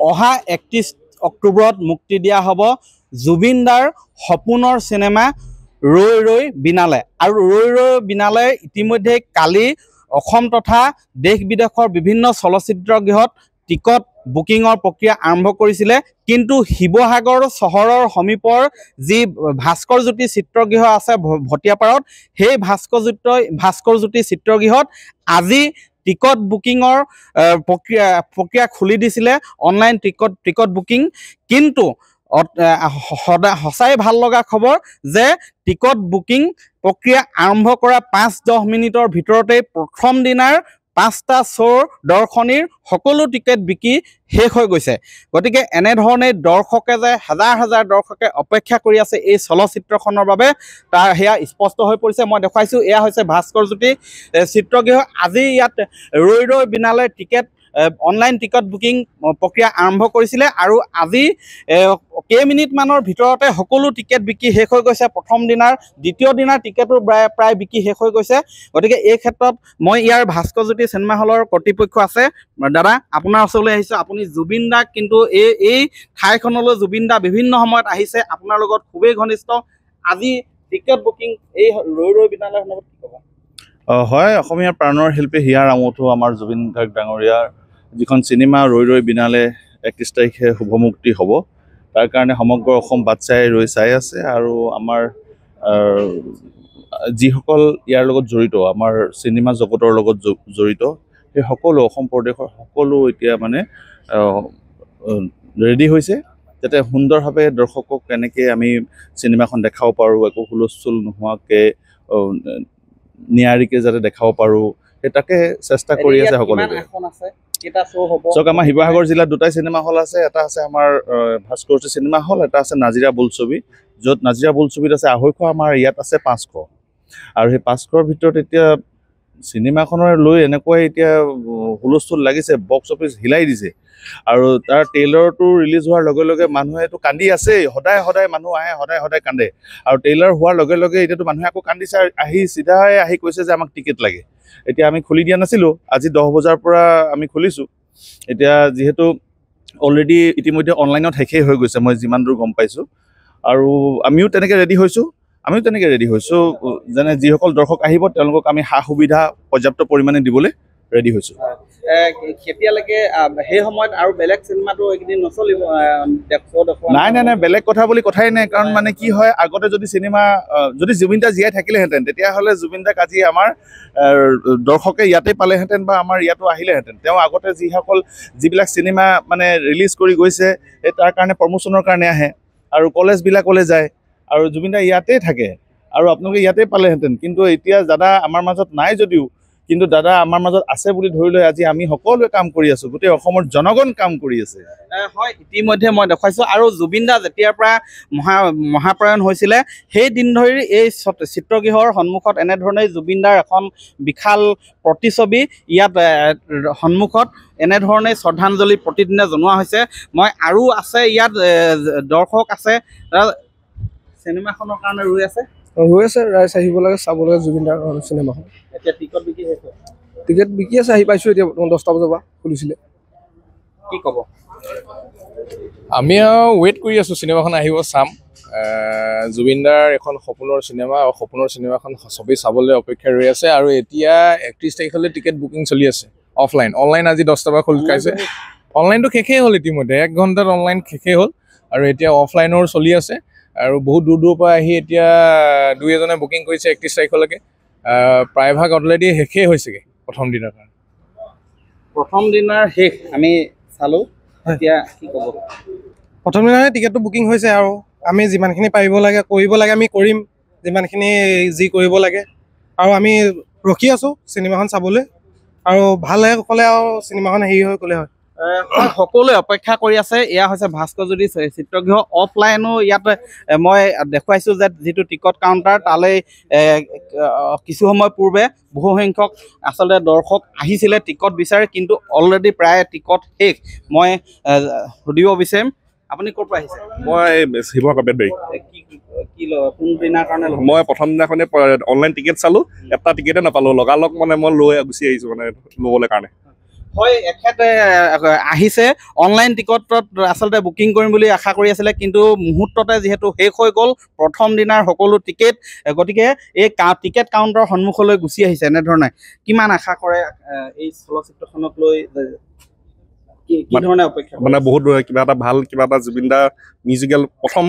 অহা 31 অক্টোবৰত মুক্তি দিয়া হ'ব জুবিন দাৰ সপোনৰ চিনেমা ৰৈ ৰৈ বিনালে। আৰু ৰৈ ৰৈ বিনালে ইতিমধ্যে কালি অসম তথা দেশ বিদেশৰ বিভিন্ন চলচ্চিত্ৰ গৃহত টিকট বুকিঙৰ প্ৰক্ৰিয়া আৰম্ভ কৰিছিলে। কিন্তু শিৱসাগৰ চহৰৰ সমীপৰ যি ভাস্কৰ জ্যোতি চিত্ৰগৃহ আছে ভটিয়াপাৰত, সেই ভাস্কৰ জ্যোতি চিত্ৰগৃহত আজি টিকট বুকিঙৰ প্ৰক্ৰিয়া খুলি দিছিলে, অনলাইন টিকট বুকিং। কিন্তু সঁচাই ভাল লগা খবৰ যে টিকট বুকিং প্ৰক্ৰিয়া আৰম্ভ কৰা 5-10 মিনিটৰ ভিতৰতেই প্ৰথম দিনাৰ 5টা শ্ব'ৰ দৰ্শনীৰ সকলো টিকেট বিকি শেষ হৈ গৈছে। গতিকে এনেধৰণে দৰ্শকে যে হাজাৰ হাজাৰ দৰ্শকে অপেক্ষা কৰি আছে এই চলচ্চিত্ৰখনৰ বাবে, তাৰ সেয়া স্পষ্ট হৈ পৰিছে। মই দেখুৱাইছোঁ, এয়া হৈছে ভাস্কৰ জ্যোতি চিত্ৰগৃহ। আজি ইয়াত ৰৈ ৰৈ বিনালে অনলাইন টিকট বুকিং প্ৰক্ৰিয়া আৰম্ভ কৰিছিলে আৰু আজি কেইমিনিটমানৰ ভিতৰতে সকলো টিকেট বিকি শেষ হৈ গৈছে। প্ৰথম দিনাৰ দ্বিতীয় দিনাৰ টিকেটো প্ৰায় বিকি শেষ হৈ গৈছে। গতিকে এই ক্ষেত্ৰত মই ইয়াৰ ভাস্কৰ জ্যোতি চিনেমা হলৰ কৰ্তৃপক্ষ আছে, দাদা আপোনাৰ ওচৰলৈ আহিছোঁ। আপুনি জুবিন দাক কিন্তু এই ঠাইখনলৈ জুবিন দা বিভিন্ন সময়ত আহিছে, আপোনাৰ লগত খুবেই ঘনিষ্ঠ। আজি টিকেট বুকিং এই ৰৈ ৰৈ বিনালে সন্দৰ্ভত কি ক'ব? হয়, অসমীয়া প্ৰাণৰ শিল্পী হিয়াৰ আমঠু আমাৰ জুবিন গাৰ্গ ডাঙৰীয়াৰ যিখন চিনেমা ৰৈ ৰৈ বিনালে 31 তাৰিখে শুভমুক্তি হ'ব, তাৰ কাৰণে সমগ্ৰ অসম বাট চাই আছে। আৰু আমাৰ যিসকল ইয়াৰ লগত জড়িত, আমাৰ চিনেমা জগতৰ লগত জড়িত, সেই সকলো অসম প্ৰদেশৰ সকলো এতিয়া মানে ৰেডি হৈছে, যাতে সুন্দৰভাৱে দৰ্শকক কেনেকৈ আমি চিনেমাখন দেখাব পাৰোঁ, একো হুলস্থুল নোহোৱাকৈ নিয়াৰিকৈ যাতে দেখাব পাৰোঁ, সেই তাকে চেষ্টা কৰি আছে সকলোৱে। চাওক, আমাৰ শিৱসাগৰ জিলাত 2টাই চিনেমা হল আছে। এটা আছে আমাৰ ভাস্কৰ জ্যোতি চিনেমা হল, এটা আছে নাজিৰা বোলছবি, য'ত নাজিৰা বোলছবিত আছে 250, আমাৰ ইয়াত আছে 500। আৰু সেই 500ৰ ভিতৰত এতিয়া চিনেমাখনৰ লৈ এনেকুৱাই এতিয়া হুলস্থুল লাগিছে, বক্স অফিচ হিলাই দিছে। আৰু তাৰ ট্ৰেইলাৰটো ৰিলিজ হোৱাৰ লগে লগে মানুহেতো কান্দি আছেই, সদায় মানুহ আহে, সদায় কান্দে। আৰু ট্ৰেইলাৰ হোৱাৰ লগে লগে এতিয়াতো মানুহে আকৌ কান্দিছে, চিধাই আহি কৈছে যে আমাক টিকেট লাগে। এতিয়া আমি খুলি দিয়া নাছিলোঁ, আজি 10 বজাৰ পৰা আমি খুলিছোঁ। এতিয়া যিহেতু অলৰেডি ইতিমধ্যে অনলাইনত শেষেই হৈ গৈছে, মই যিমান দূৰ গম পাইছোঁ। আৰু আমিও তেনেকৈ ৰেডি হৈছোঁ, যেনে যিসকল দৰ্শক আহিব তেওঁলোকক আমি সা সুবিধা পৰ্যাপ্ত পৰিমাণে দিবলৈ ৰেডি হৈছোঁ। কেতিয়ালৈকে সেই সময়ত আৰু বেলেগ চিনেমাটো এইকেইদিন নচলিব? নাই, বেলেগ কথা বুলি কথাই নাই। কাৰণ মানে কি হয়, আগতে যদি জুবিন দা জীয়াই থাকিলেহেঁতেন, তেতিয়াহ'লে জুবিন দাক আজি আমাৰ দৰ্শকে ইয়াতে পালেহেঁতেন বা আমাৰ ইয়াতো আহিলেহেঁতেন। তেওঁ আগতে যিবিলাক চিনেমা মানে ৰিলিজ কৰি গৈছে, তাৰ কাৰণে প্ৰমোশ্যনৰ কাৰণে আহে আৰু কলেজবিলাকলৈ যায়, আৰু জুবিন দা ইয়াতেই থাকে আৰু আপোনালোকে ইয়াতেই পালেহেঁতেন। কিন্তু এতিয়া দাদা আমাৰ মাজত নাই যদিও, কিন্তু দাদা আমাৰ মাজত আছে বুলি ধৰি লৈ আজি আমি সকলোৱে কাম কৰি আছোঁ, গোটেই অসমৰ জনগণ কাম কৰি আছে। হয়, ইতিমধ্যে মই দেখুৱাইছোঁ। আৰু জুবিন দা যেতিয়াৰ পৰা মহাপ্ৰয়াণ হৈছিলে, সেই দিন ধৰি এই চিত্ৰগৃহৰ সন্মুখত এনেধৰণে জুবিন দাৰ এখন বিশাল প্ৰতিছবি ইয়াত সন্মুখত এনেধৰণে শ্ৰদ্ধাঞ্জলি প্ৰতিদিনে জনোৱা হৈছে। আৰু আছে ইয়াত দৰ্শক আছে, চিনেমাখনৰ কাৰণে ৰৈ আছে, ৰাইজ আহিব লাগে, চাব লাগে জুবিন দাৰ চিনেমাখন। এতিয়া টিকট বিকি আছে? টিকেট বিকি আছে, আহি পাইছোঁ এতিয়া বৰ্তমান 10টা বজাৰ পৰা খুলিছিলে। কি ক'ব? আমি ৱেইট কৰি আছোঁ, চিনেমাখন আহিব, চাম। জুবিন দাৰ এখন সপোনৰ চিনেমা, আৰু সপোনৰ চিনেমাখন চবেই চাবলৈ অপেক্ষা ৰৈ আছে। আৰু এতিয়া 31 তাৰিখলৈ টিকেট বুকিং চলি আছে। অনলাইন আজি 10টা পৰা খুলি খাইছে। অনলাইনটো শেষেই হ'ল ইতিমধ্যে, 1 ঘণ্টাত অনলাইন শেষেই হ'ল। আৰু এতিয়া অফলাইনৰ চলি আছে। আৰু বহুত দূৰৰ পৰা আহি এতিয়া 2-এজনে বুকিং কৰিছে 31 তাৰিখলৈকে। প্ৰায়ভাগ অলৰেডি শেষেই হৈছেগৈ প্ৰথম দিনৰ কাৰণে। প্ৰথম দিনাৰ শেষ আমি চালোঁ, এতিয়া কি ক'ব? প্ৰথম দিনাৰে টিকেটটো বুকিং হৈছে, আৰু আমি যিমানখিনি পাৰিব লাগে কৰিব লাগে আমি কৰিম, যিমানখিনি যি কৰিব লাগে। আৰু আমি ৰখি আছোঁ চিনেমাখন চাবলৈ, আৰু ভাল হ'লে আৰু চিনেমাখন হেৰি হৈ গ'লে হয়। সকলোৱে অপেক্ষা কৰি আছে। এয়া হৈছে ভাস্কৰ জ্যোতি চিত্ৰগৃহ। অফলাইনো ইয়াত মই দেখুৱাইছোঁ যে যিটো টিকট কাউণ্টাৰ, তালৈ কিছু সময় পূৰ্বে বহুসংখ্যক আচলতে দৰ্শক আহিছিলে টিকট বিচাৰে, কিন্তু অলৰেডি প্ৰায় টিকট শেষ। মই সুধিব বিচাৰিম, আপুনি ক'ৰ পৰা আহিছে? মই শিৱসাগৰ বেতবাৰী। কোন দিনাৰ কাৰণে? মই প্ৰথম দিনাখনে অনলাইন টিকেট চালোঁ, এটা টিকেটে নাপালোঁ, লগালগ মানে মই লৈ গুচি আহিছোঁ মানে ল'বলৈ কাৰণে। হয় এখেতে আহিছে অনলাইন টিকটত আচলতে বুকিং কৰিম বুলি আশা কৰি আছিলে কিন্তু মুহূৰ্ততে যিহেতু শেষ হৈ গ'ল প্ৰথম দিনাৰ সকলো টিকেট গতিকে এই টিকেট কাউণ্টাৰৰ সন্মুখলৈ গুচি আহিছে এনেধৰণে কিমান আশা কৰে এই চলচ্চিত্ৰখনক লৈ কি ধৰণে অপেক্ষা মানে বহুত কিবা এটা জুবিন দা মিউজিকেল প্ৰথম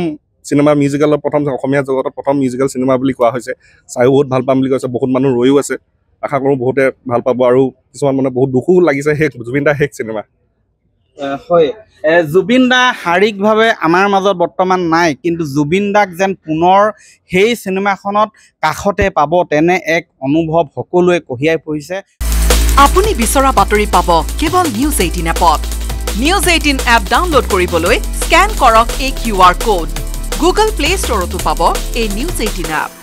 চিনেমা মিউজিকেলৰ প্ৰথম অসমীয়া জগতত প্ৰথম মিউজিকেল চিনেমা বুলি কোৱা হৈছে চাইও বহুত ভাল পাম বুলি কৈছে বহুত মানুহ ৰৈও আছে আশা কৰোঁ বহুতে ভাল পাব আৰু কিছুমান মানে বহুত দুখো লাগিছে শেষ জুবিন দা শেষ চিনেমা হয় জুবিন দা শাৰীৰিকভাৱে আমাৰ মাজত বৰ্তমান নাই কিন্তু জুবিন দাক যেন পুনৰ সেই চিনেমাখনত কাষতে পাব তেনে এক অনুভৱ সকলোৱে কঢ়িয়াই ফুৰিছে আপুনি বিচৰা বাতৰি পাব কেৱল নিউজ 18 এপত নিউজ 18 এপ ডাউনলোড কৰিবলৈ স্কেন কৰক এই QR কোড গুগল প্লে ষ্টৰতো পাব এই নিউজ 18 এপ